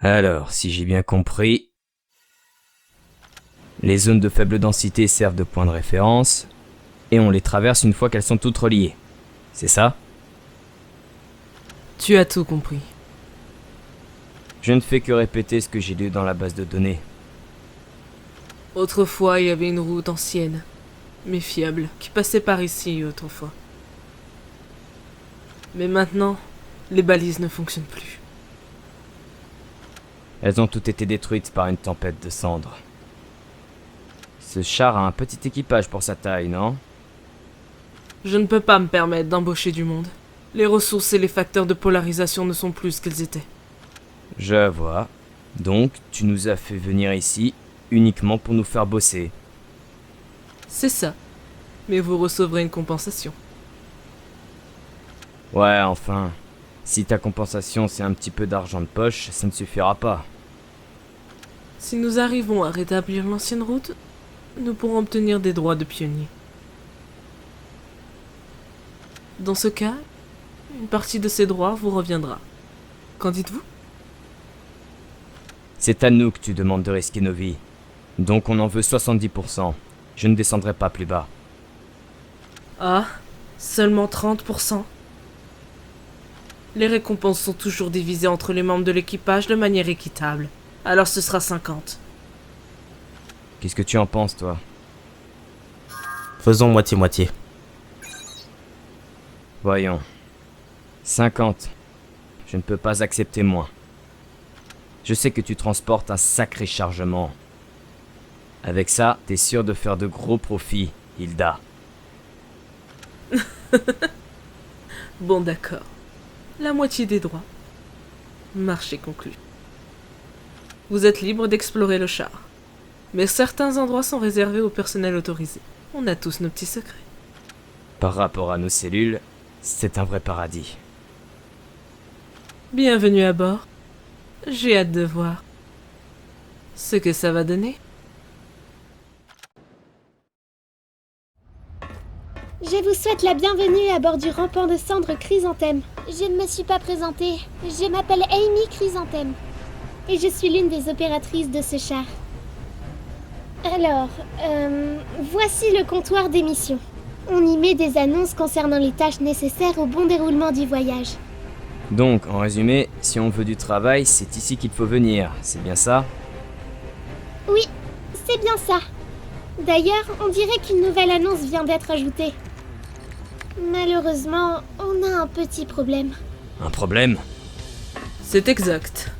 Alors, si j'ai bien compris, les zones de faible densité servent de point de référence, et on les traverse une fois qu'elles sont toutes reliées. C'est ça? Tu as tout compris. Je ne fais que répéter ce que j'ai lu dans la base de données. Autrefois, il y avait une route ancienne, mais fiable, qui passait par ici autrefois. Mais maintenant, les balises ne fonctionnent plus. Elles ont toutes été détruites par une tempête de cendres. Ce char a un petit équipage pour sa taille, non? Je ne peux pas me permettre d'embaucher du monde. Les ressources et les facteurs de polarisation ne sont plus ce qu'ils étaient. Je vois. Donc, tu nous as fait venir ici uniquement pour nous faire bosser. C'est ça. Mais vous recevrez une compensation. Ouais, enfin, si ta compensation c'est un petit peu d'argent de poche, ça ne suffira pas. Si nous arrivons à rétablir l'ancienne route, nous pourrons obtenir des droits de pionniers. Dans ce cas, une partie de ces droits vous reviendra. Qu'en dites-vous ? C'est à nous que tu demandes de risquer nos vies. Donc on en veut 70%. Je ne descendrai pas plus bas. Ah, seulement 30%. Les récompenses sont toujours divisées entre les membres de l'équipage de manière équitable. Alors ce sera 50. Qu'est-ce que tu en penses, toi? Faisons moitié-moitié. Voyons. 50. Je ne peux pas accepter moins. Je sais que tu transportes un sacré chargement. Avec ça, t'es sûr de faire de gros profits, Hilda. Bon d'accord. La moitié des droits. Marché conclu. Vous êtes libre d'explorer le char. Mais certains endroits sont réservés au personnel autorisé. On a tous nos petits secrets. Par rapport à nos cellules, c'est un vrai paradis. Bienvenue à bord. J'ai hâte de voir ce que ça va donner. Je vous souhaite la bienvenue à bord du rampant de cendres Chrysanthème. Je ne me suis pas présentée. Je m'appelle Amy Chrysanthème. Et je suis l'une des opératrices de ce char. Alors, voici le comptoir des missions. On y met des annonces concernant les tâches nécessaires au bon déroulement du voyage. Donc, en résumé, si on veut du travail, c'est ici qu'il faut venir, c'est bien ça? Oui, c'est bien ça. D'ailleurs, on dirait qu'une nouvelle annonce vient d'être ajoutée. Malheureusement, on a un petit problème. Un problème? C'est exact.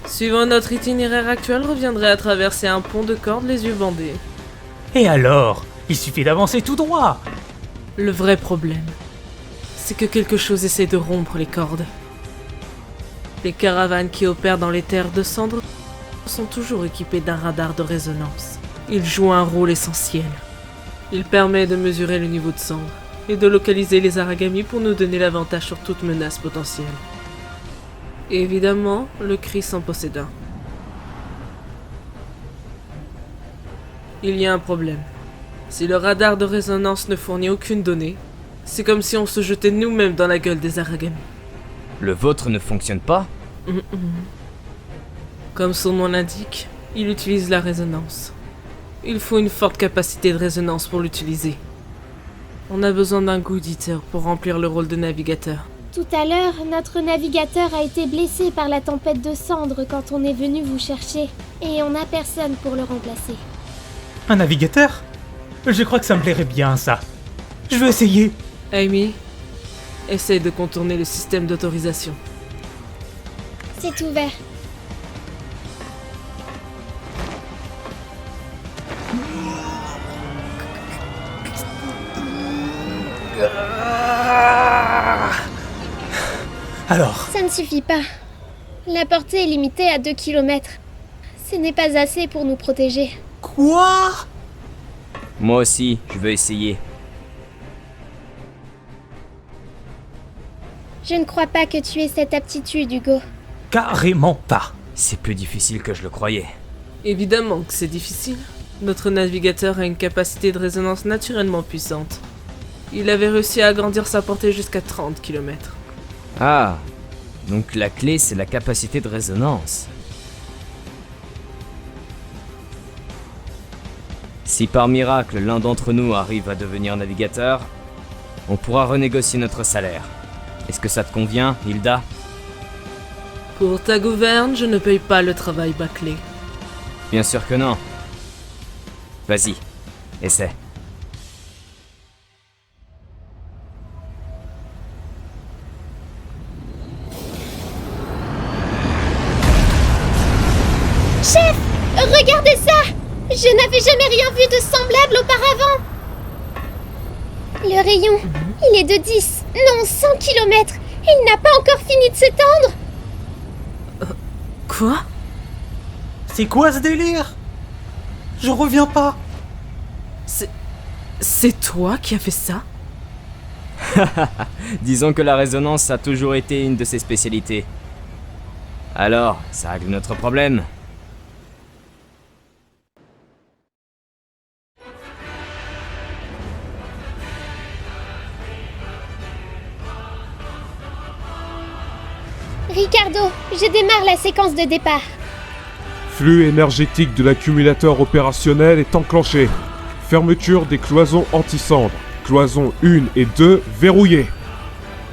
Suivant notre itinéraire actuel, reviendrait à traverser un pont de cordes les yeux bandés. Et alors? Il suffit d'avancer tout droit. Le vrai problème, c'est que quelque chose essaie de rompre les cordes. Les caravanes qui opèrent dans les terres de cendres sont toujours équipées d'un radar de résonance. Il joue un rôle essentiel. Il permet de mesurer le niveau de cendre et de localiser les Aragami pour nous donner l'avantage sur toute menace potentielle. Et évidemment, le Chris en possède un. Il y a un problème. Si le radar de résonance ne fournit aucune donnée, c'est comme si on se jetait nous-mêmes dans la gueule des Aragami. Le vôtre ne fonctionne pas? Comme son nom l'indique, il utilise la résonance. Il faut une forte capacité de résonance pour l'utiliser. On a besoin d'un good eater pour remplir le rôle de navigateur. Tout à l'heure, notre navigateur a été blessé par la tempête de cendres quand on est venu vous chercher. Et on n'a personne pour le remplacer. Un navigateur? Je crois que ça me plairait bien, ça. Je veux essayer. Amy, essaye de contourner le système d'autorisation. C'est ouvert. Alors, Ça ne suffit pas. La portée est limitée à 2 km. Ce n'est pas assez pour nous protéger. quoi? Moi aussi, je veux essayer. Je ne crois pas que tu aies cette aptitude, Hugo. Carrément pas. C'est plus difficile que je le croyais. Évidemment que c'est difficile. Notre navigateur a une capacité de résonance naturellement puissante. Il avait réussi à agrandir sa portée jusqu'à 30 km. Ah, Donc la clé, c'est la capacité de résonance. Si par miracle l'un d'entre nous arrive à devenir navigateur, on pourra renégocier notre salaire. Est-ce que ça te convient, Hilda? Pour ta gouverne, je ne paye pas le travail bâclé. Bien sûr que non. Vas-y, essaie. Chef, regardez ça! Je n'avais jamais rien vu de semblable auparavant. Le rayon, il est de 10, non 100 km. Il n'a pas encore fini de s'étendre. Quoi? C'est quoi ce délire? Je reviens pas. C'est toi qui as fait ça? Disons que la résonance a toujours été une de ses spécialités. Alors, ça règle notre problème. Ricardo, je démarre la séquence de départ. Flux énergétique de l'accumulateur opérationnel est enclenché. Fermeture des cloisons anti-cendres. Cloisons 1 et 2 verrouillées.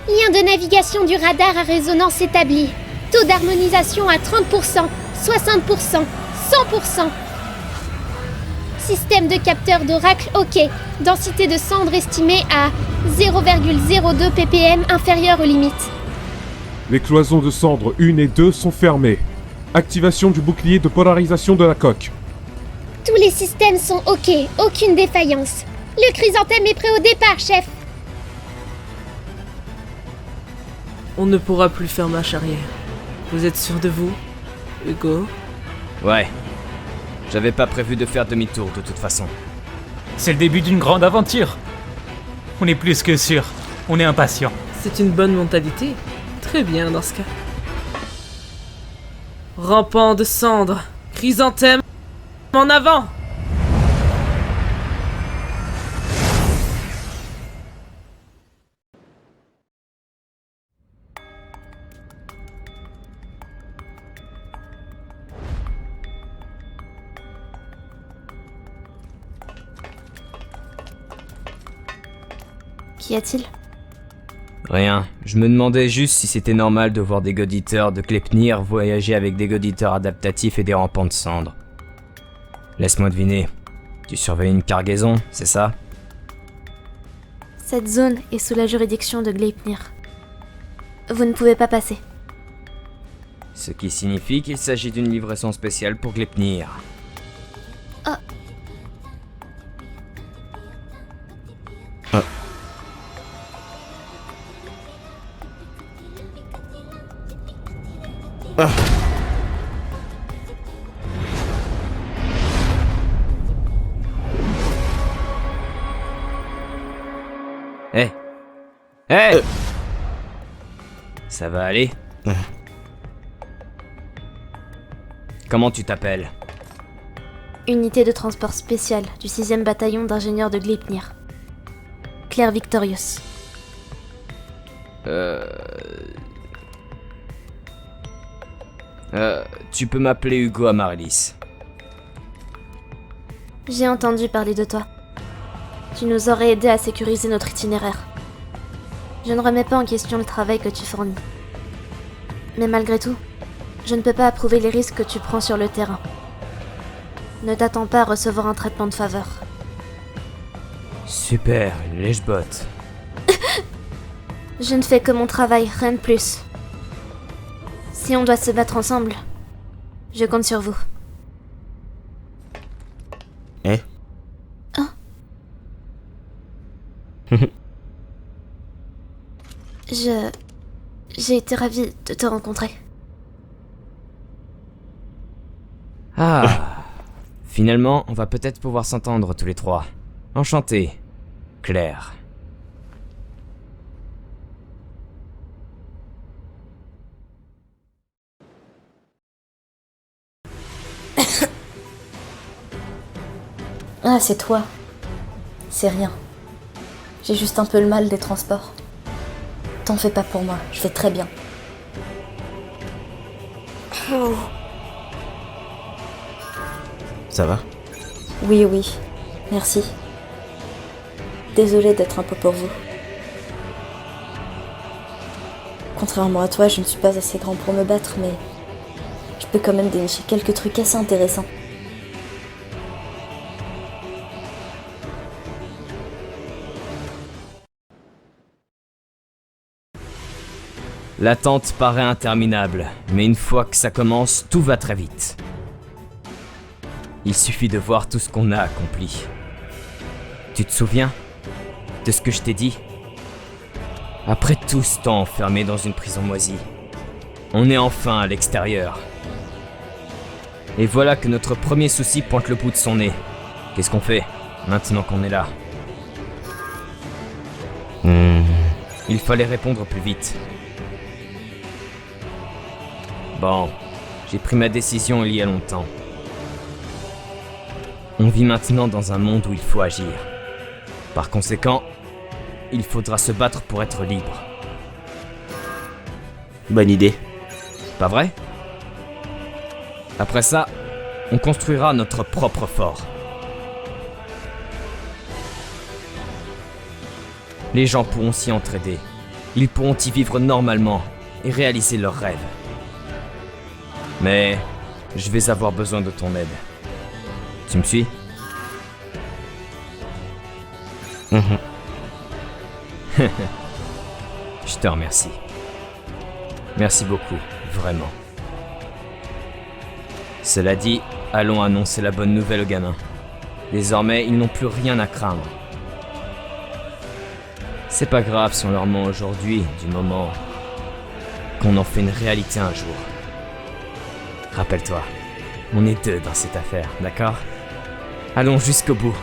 Lien de navigation du radar à résonance établi. Taux d'harmonisation à 30%, 60%, 100%. Système de capteur d'oracle OK. Densité de cendres estimée à 0,02 ppm inférieure aux limites. Les cloisons de cendres 1 et 2 sont fermées. Activation du bouclier de polarisation de la coque. Tous les systèmes sont OK, aucune défaillance. Le chrysanthème est prêt au départ, chef. On ne pourra plus faire marche arrière. Vous êtes sûr de vous, Hugo? Ouais. J'avais pas prévu de faire demi-tour de toute façon. C'est le début d'une grande aventure. On est plus que sûr. On est impatient. C'est une bonne mentalité. Très bien dans ce cas. Rampant de cendres, chrysanthème, en avant! Qu'y a-t-il? Rien. Je me demandais juste si c'était normal de voir des goditeurs de Gleipnir voyager avec des goditeurs adaptatifs et des rampants de cendres. Laisse-moi deviner. Tu surveilles une cargaison, c'est ça? Cette zone est sous la juridiction de Gleipnir. Vous ne pouvez pas passer. Ce qui signifie qu'il s'agit d'une livraison spéciale pour Gleipnir. Ah. Hé! Hé! Ça va aller? Comment tu t'appelles? Unité de transport spéciale du 6e bataillon d'ingénieurs de Gleipnir. Claire Victorious. Tu peux m'appeler Hugo Amaryllis. J'ai entendu parler de toi. Tu nous aurais aidé à sécuriser notre itinéraire. Je ne remets pas en question le travail que tu fournis. Mais malgré tout, je ne peux pas approuver les risques que tu prends sur le terrain. Ne t'attends pas à recevoir un traitement de faveur. Super, une lèche-botte. Je ne fais que mon travail, rien de plus. Si on doit se battre ensemble, je compte sur vous. Hein? Hein? J'ai été ravie de te rencontrer. Ah, finalement, on va peut-être pouvoir s'entendre tous les trois. Enchanté, Claire. Ah, c'est toi. C'est rien. J'ai juste un peu le mal des transports. T'en fais pas pour moi, je fais très bien. Oh. Ça va? Oui, oui. Merci. Désolée d'être un peu pour vous. Contrairement à toi, je ne suis pas assez grand pour me battre, mais je peux quand même dénicher quelques trucs assez intéressants. L'attente paraît interminable, mais une fois que ça commence, tout va très vite. Il suffit de voir tout ce qu'on a accompli. Tu te souviens de ce que je t'ai dit? Après tout ce temps enfermé dans une prison moisie, on est enfin à l'extérieur. Et voilà que notre premier souci pointe le bout de son nez. Qu'est-ce qu'on fait, maintenant qu'on est là? Il fallait répondre plus vite. Bon, j'ai pris ma décision il y a longtemps. On vit maintenant dans un monde où il faut agir. Par conséquent, il faudra se battre pour être libre. Bonne idée. Pas vrai? Après ça, on construira notre propre fort. Les gens pourront s'y entraider. Ils pourront y vivre normalement et réaliser leurs rêves. Mais je vais avoir besoin de ton aide. Tu me suis? Je te remercie. Merci beaucoup, vraiment. Cela dit, allons annoncer la bonne nouvelle aux gamins. Désormais, ils n'ont plus rien à craindre. C'est pas grave si on leur ment aujourd'hui, du moment qu'on en fait une réalité un jour. Rappelle-toi, on est deux dans cette affaire, d'accord? Allons jusqu'au bout.